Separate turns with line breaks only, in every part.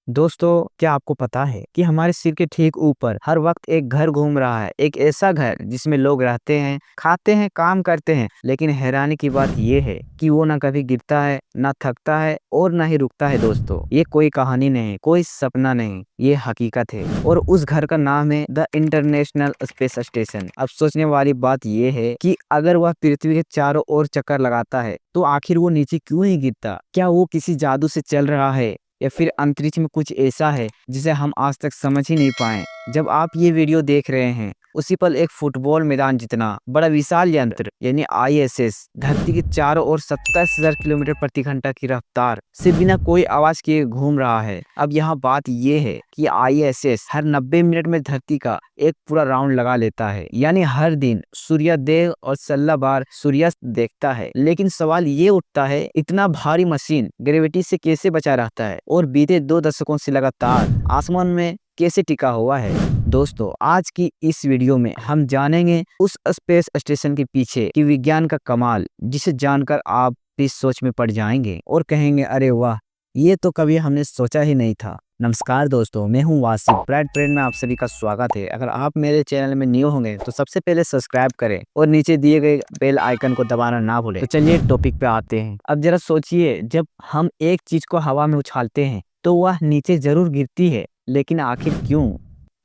दोस्तों, क्या आपको पता है कि हमारे सिर के ठीक ऊपर हर वक्त एक घर घूम रहा है। एक ऐसा घर जिसमें लोग रहते हैं, खाते हैं, काम करते हैं, लेकिन हैरानी की बात यह है कि वो ना कभी गिरता है, ना थकता है और ना ही रुकता है। दोस्तों, ये कोई कहानी नहीं, कोई सपना नहीं, ये हकीकत है। और उस घर का नाम है द इंटरनेशनल स्पेस स्टेशन। अब सोचने वाली बात यह है कि अगर वह पृथ्वी के चारों ओर चक्कर लगाता है तो आखिर वो नीचे क्यों नहीं गिरता? क्या वो किसी जादू से चल रहा है या फिर अंतरिक्ष में कुछ ऐसा है जिसे हम आज तक समझ ही नहीं पाए? जब आप ये वीडियो देख रहे हैं, उसी पल एक फुटबॉल मैदान जितना बड़ा विशाल यंत्र यानी आईएसएस धरती के चारों ओर 27,000 किलोमीटर प्रति घंटा की रफ्तार से बिना कोई आवाज किए घूम रहा है। अब यहाँ बात ये है कि आईएसएस हर 90 मिनट में धरती का एक पूरा राउंड लगा लेता है, यानी हर दिन सूर्योदय और 16 बार सूर्यास्त देखता है। लेकिन सवाल ये उठता है, इतना भारी मशीन ग्रेविटी से कैसे बचा रहता है और बीते 2 दशकों से लगातार आसमान में कैसे टिका हुआ है? दोस्तों, आज की इस वीडियो में हम जानेंगे उस स्पेस स्टेशन के पीछे की विज्ञान का कमाल, जिसे जानकर आप भी सोच में पड़ जाएंगे और कहेंगे, अरे वाह, ये तो कभी हमने सोचा ही नहीं था। नमस्कार दोस्तों, मैं हूं वासिफ। ब्राइट ब्रेन में आप सभी का स्वागत है। अगर आप मेरे चैनल में न्यू होंगे तो सबसे पहले सब्सक्राइब करें और नीचे दिए गए बेल आइकन को दबाना ना भूलें। तो चलिए टॉपिक पे आते हैं। अब जरा सोचिए, जब हम एक चीज को हवा में उछालते हैं तो वह नीचे जरूर गिरती है, लेकिन आखिर क्यों?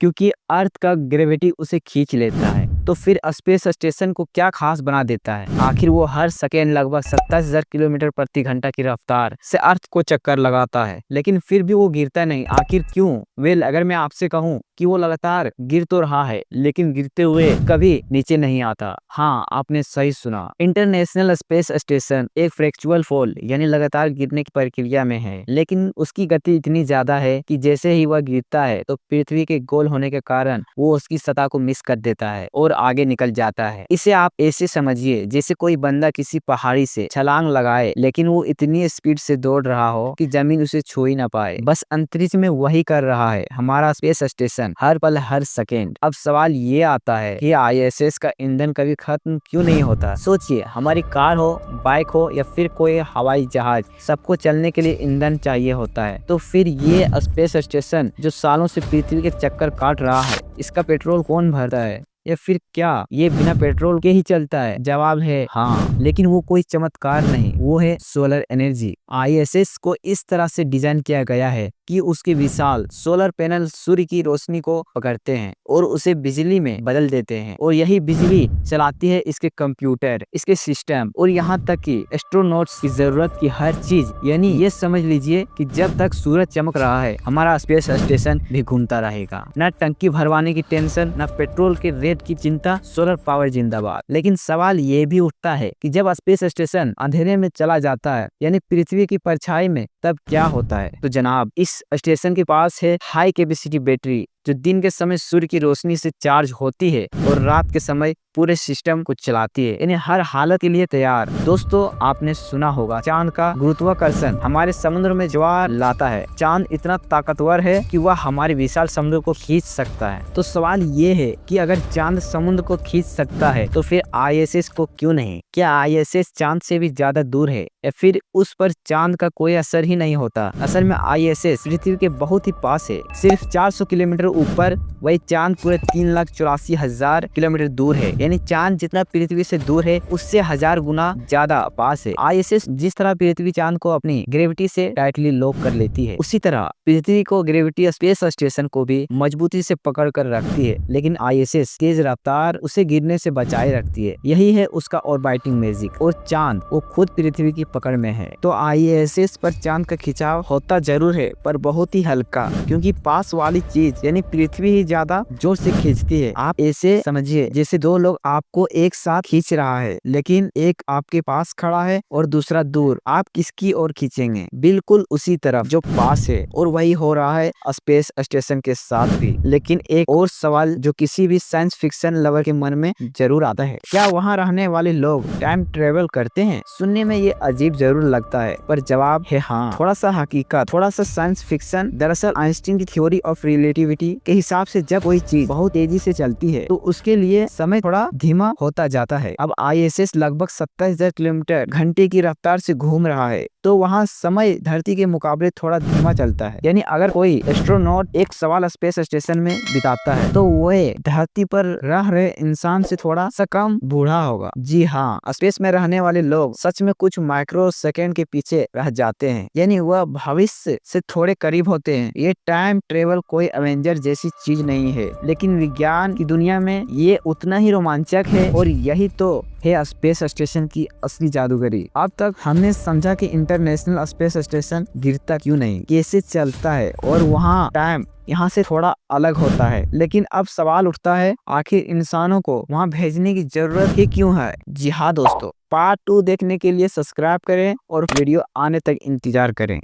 क्योंकि अर्थ का ग्रेविटी उसे खींच लेता है। तो फिर स्पेस स्टेशन को क्या खास बना देता है? आखिर वो हर सेकेंड लगभग 27,000 किलोमीटर प्रति घंटा की रफ्तार से अर्थ को चक्कर लगाता है, लेकिन फिर भी वो गिरता नहीं। आखिर क्यों? अगर मैं आपसे कहूँ कि वो लगातार गिर तो रहा है, लेकिन गिरते हुए कभी नीचे नहीं आता। हाँ, आपने सही सुना। इंटरनेशनल स्पेस स्टेशन एक फ्रैक्चुअल फॉल यानी लगातार गिरने की प्रक्रिया में है, लेकिन उसकी गति इतनी ज्यादा है कि जैसे ही वह गिरता है तो पृथ्वी के गोल होने के कारण वो उसकी सतह को मिस कर देता है और आगे निकल जाता है। इसे आप ऐसे समझिए जैसे कोई बंदा किसी पहाड़ी से छलांग लगाए, लेकिन वो इतनी स्पीड से दौड़ रहा हो कि जमीन उसे छू ही ना पाए। बस अंतरिक्ष में वही कर रहा है हमारा स्पेस स्टेशन, हर पल हर सेकेंड। अब सवाल ये आता है कि आईएसएस का ईंधन कभी खत्म क्यों नहीं होता? सोचिए, हमारी कार हो, बाइक हो या फिर कोई हवाई जहाज, सबको चलने के लिए ईंधन चाहिए होता है। तो फिर ये स्पेस स्टेशन जो सालों से पृथ्वी के चक्कर काट रहा है, इसका पेट्रोल कौन भरता है? या फिर क्या ये बिना पेट्रोल के ही चलता है? जवाब है हाँ, लेकिन वो कोई चमत्कार नहीं, वो है सोलर एनर्जी। आईएसएस को इस तरह से डिजाइन किया गया है कि उसके विशाल सोलर पैनल सूर्य की रोशनी को पकड़ते हैं और उसे बिजली में बदल देते हैं, और यही बिजली चलाती है इसके कंप्यूटर, इसके सिस्टम और यहाँ तक कि एस्ट्रोनॉट्स की जरूरत की हर चीज। यानी ये समझ लीजिए कि जब तक सूरज चमक रहा है, हमारा स्पेस स्टेशन भी घूमता रहेगा। न टंकी भरवाने की टेंशन, न पेट्रोल के रेट की चिंता, सोलर पावर जिंदाबाद। लेकिन सवाल ये भी उठता है कि जब स्पेस स्टेशन अंधेरे में चला जाता है, यानी पृथ्वी की परछाई में, तब क्या होता है? तो जनाब, इस स्टेशन के पास है हाई कैपेसिटी बैटरी, जो दिन के समय सूर्य की रोशनी से चार्ज होती है और रात के समय पूरे सिस्टम को चलाती है, यानी हर हालत के लिए तैयार। दोस्तों, आपने सुना होगा चांद का गुरुत्वाकर्षण हमारे समुद्र में ज्वार लाता है। चांद इतना ताकतवर है कि वह हमारे विशाल समुद्र को खींच सकता है। तो सवाल ये है कि अगर चांद समुद्र को खींच सकता है तो फिर आईएसएस को क्यों नहीं? क्या आईएसएस चांद से भी ज्यादा दूर है या फिर उस पर चांद का कोई असर ही नहीं होता? असल में आईएसएस पृथ्वी के बहुत ही पास है, सिर्फ 400 किलोमीटर ऊपर। वही चांद पूरे 3,84,000 किलोमीटर दूर है, यानी चांद जितना पृथ्वी से दूर है उससे 1000 गुना ज्यादा पास है। आईएसएस जिस तरह पृथ्वी चांद को अपनी ग्रेविटी से टाइटली लॉक कर लेती है, उसी तरह पृथ्वी को ग्रेविटी स्पेस स्टेशन को भी मजबूती से पकड़ कर रखती है, लेकिन आईएसएस तेज रफ्तार उसे गिरने से बचाए रखती है। यही है उसका ऑर्बिटिंग मैजिक। और चांद वो खुद पृथ्वी की पकड़ में है। तो आईएसएस पर चांद का खिंचाव होता जरूर है, पर बहुत ही हल्का, क्योंकि पास वाली चीज यानी पृथ्वी ही ज्यादा जोर से खींचती है। आप ऐसे समझिए जैसे दो लोग आपको एक साथ खींच रहा है, लेकिन एक आपके पास खड़ा है और दूसरा दूर। आप किसकी ओर खींचेंगे? बिल्कुल उसी तरफ जो पास है। और वही हो रहा है स्पेस स्टेशन के साथ भी। लेकिन एक और सवाल जो किसी भी साइंस फिक्शन लवर के मन में जरूर आता है, क्या वहाँ रहने वाले लोग टाइम ट्रेवल करते हैं? सुनने में ये अजीब जरूर लगता है, पर जवाब है हाँ। थोड़ा सा हकीकत, थोड़ा सा साइंस फिक्शन। दरअसल आइंस्टीन की थ्योरी ऑफ रिलेटिविटी टेक्नोलॉजी के हिसाब से जब कोई चीज बहुत तेजी से चलती है तो उसके लिए समय थोड़ा धीमा होता जाता है। अब ISS लगभग 27,000 किलोमीटर घंटे की रफ्तार से घूम रहा है, तो वहाँ समय धरती के मुकाबले थोड़ा धीमा चलता है। यानी अगर कोई एस्ट्रोनॉट एक सवाल स्पेस स्टेशन में बिताता है तो वह धरती पर रह रहे इंसान से थोड़ा सा कम बूढ़ा होगा। जी हाँ, स्पेस में रहने वाले लोग सच में कुछ माइक्रो सेकेंड के पीछे रह जाते हैं, यानी वह भविष्य से थोड़े करीब होते हैं। ये टाइम ट्रेवल कोई एवेंजर जैसी चीज नहीं है, लेकिन विज्ञान की दुनिया में ये उतना ही रोमांचक है, और यही तो है स्पेस स्टेशन की असली जादूगरी। अब तक हमने समझा कि इंटरनेशनल स्पेस स्टेशन गिरता क्यों नहीं, कैसे चलता है, और वहाँ टाइम यहाँ से थोड़ा अलग होता है। लेकिन अब सवाल उठता है, आखिर इंसानों को वहाँ भेजने की जरूरत ही क्यों है? जी हाँ दोस्तों, पार्ट 2 देखने के लिए सब्सक्राइब करें और वीडियो आने तक इंतजार करें।